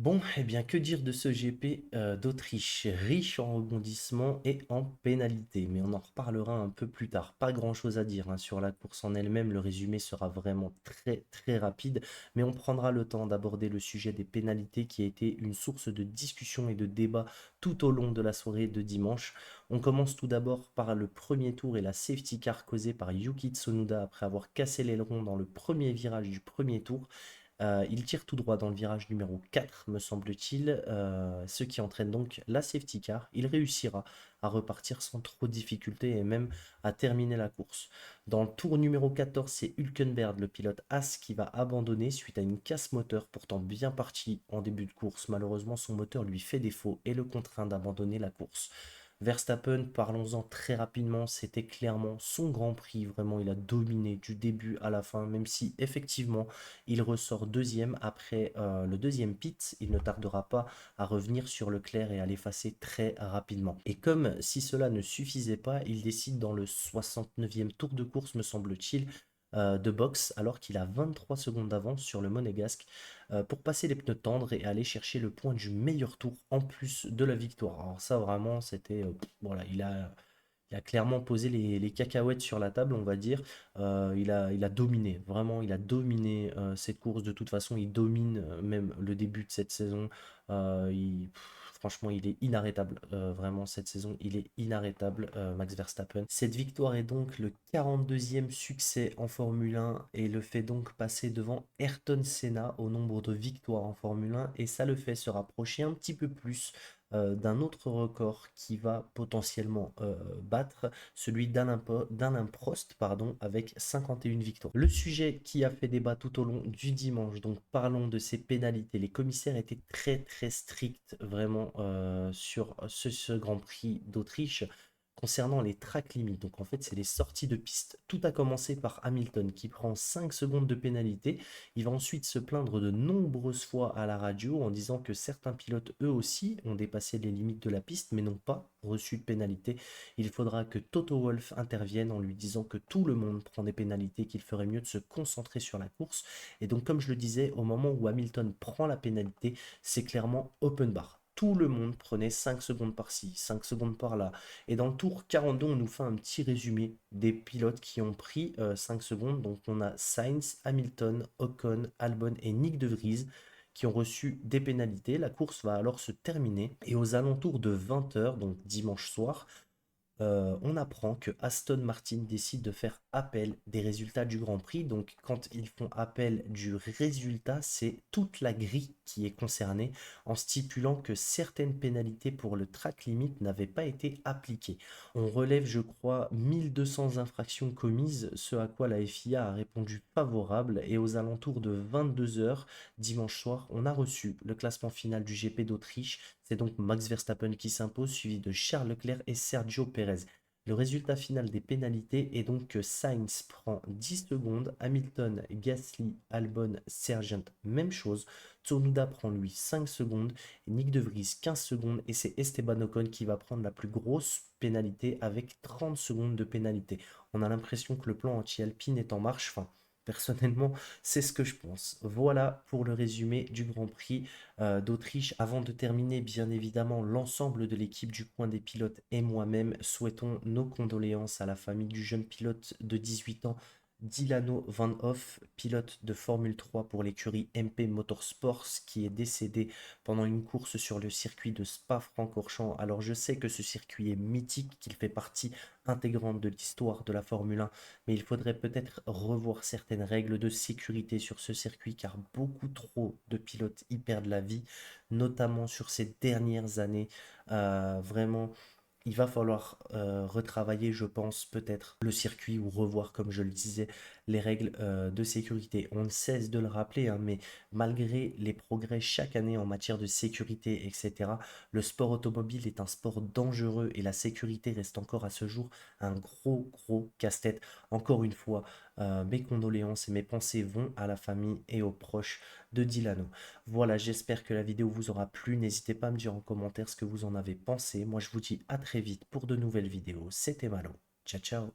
Bon, eh bien, que dire de ce GP d'Autriche, riche en rebondissements et en pénalités, mais on en reparlera un peu plus tard. Pas grand-chose à dire hein, sur la course en elle-même, le résumé sera vraiment très très rapide, mais on prendra le temps d'aborder le sujet des pénalités qui a été une source de discussion et de débat tout au long de la soirée de dimanche. On commence tout d'abord par le premier tour et la safety car causée par Yuki Tsunoda après avoir cassé l'aileron dans le premier virage du premier tour. Il tire tout droit dans le virage numéro 4, me semble-t-il, ce qui entraîne donc la safety car. Il réussira à repartir sans trop de difficultés et même à terminer la course. Dans le tour numéro 14, c'est Hülkenberg, le pilote As, qui va abandonner suite à une casse moteur, pourtant bien parti en début de course. Malheureusement, son moteur lui fait défaut et le contraint d'abandonner la course. Verstappen, parlons-en très rapidement, c'était clairement son Grand Prix, vraiment il a dominé du début à la fin, même si effectivement il ressort deuxième après le deuxième pit. Il ne tardera pas à revenir sur Leclerc et à l'effacer très rapidement. Et comme si cela ne suffisait pas, il décide dans le 69e tour de course, me semble-t-il, de boxe, alors qu'il a 23 secondes d'avance sur le monégasque, pour passer les pneus tendres et aller chercher le point du meilleur tour en plus de la victoire. Alors ça vraiment c'était voilà, il a clairement posé les cacahuètes sur la table, on va dire. Il a dominé, vraiment, il a dominé cette course. De toute façon, il domine même le début de cette saison. Franchement, il est inarrêtable. Vraiment, cette saison, il est inarrêtable, Max Verstappen. Cette victoire est donc le 42e succès en Formule 1 et le fait donc passer devant Ayrton Senna au nombre de victoires en Formule 1. Et ça le fait se rapprocher un petit peu plus d'un autre record qui va potentiellement battre celui d'Alain Prost pardon, avec 51 victoires. Le sujet qui a fait débat tout au long du dimanche, donc parlons de ces pénalités. Les commissaires étaient très très stricts vraiment sur ce Grand Prix d'Autriche. Concernant les track limits, donc en fait c'est les sorties de piste. Tout a commencé par Hamilton qui prend 5 secondes de pénalité. Il va ensuite se plaindre de nombreuses fois à la radio en disant que certains pilotes eux aussi ont dépassé les limites de la piste mais n'ont pas reçu de pénalité. Il faudra que Toto Wolff intervienne en lui disant que tout le monde prend des pénalités, qu'il ferait mieux de se concentrer sur la course. Et donc comme je le disais, au moment où Hamilton prend la pénalité, c'est clairement open bar. Tout le monde prenait 5 secondes par-ci, 5 secondes par-là. Et dans le tour 42, on nous fait un petit résumé des pilotes qui ont pris 5 secondes. Donc on a Sainz, Hamilton, Ocon, Albon et Nick De Vries qui ont reçu des pénalités. La course va alors se terminer et aux alentours de 20 heures, donc dimanche soir, on apprend que Aston Martin décide de faire appel des résultats du Grand Prix. Donc, quand ils font appel du résultat, c'est toute la grille qui est concernée, en stipulant que certaines pénalités pour le track limit n'avaient pas été appliquées. On relève, je crois, 1200 infractions commises, ce à quoi la FIA a répondu favorable. Et aux alentours de 22 heures dimanche soir, on a reçu le classement final du GP d'Autriche. C'est donc Max Verstappen qui s'impose, suivi de Charles Leclerc et Sergio Perez. Le résultat final des pénalités est donc que Sainz prend 10 secondes, Hamilton, Gasly, Albon, Sargent, même chose, Tsunoda prend lui 5 secondes, Nick De Vries 15 secondes et c'est Esteban Ocon qui va prendre la plus grosse pénalité avec 30 secondes de pénalité. On a l'impression que le plan anti-Alpine est en marche, enfin, personnellement, c'est ce que je pense. Voilà pour le résumé du Grand Prix d'Autriche. Avant de terminer, bien évidemment, l'ensemble de l'équipe du coin des pilotes et moi-même souhaitons nos condoléances à la famille du jeune pilote de 18 ans, Dilano Van Hoff, pilote de Formule 3 pour l'écurie MP Motorsports, qui est décédé pendant une course sur le circuit de Spa-Francorchamps. Alors je sais que ce circuit est mythique, qu'il fait partie intégrante de l'histoire de la Formule 1, mais il faudrait peut-être revoir certaines règles de sécurité sur ce circuit car beaucoup trop de pilotes y perdent la vie, notamment sur ces dernières années. Vraiment, il va falloir retravailler, je pense, peut-être le circuit ou revoir, comme je le disais, les règles de sécurité. On ne cesse de le rappeler, hein, mais malgré les progrès chaque année en matière de sécurité, etc., le sport automobile est un sport dangereux et la sécurité reste encore à ce jour un gros, gros casse-tête. Encore une fois, mes condoléances et mes pensées vont à la famille et aux proches de Dilano. Voilà, j'espère que la vidéo vous aura plu. N'hésitez pas à me dire en commentaire ce que vous en avez pensé. Moi, je vous dis à très vite pour de nouvelles vidéos. C'était Malo. Ciao, ciao.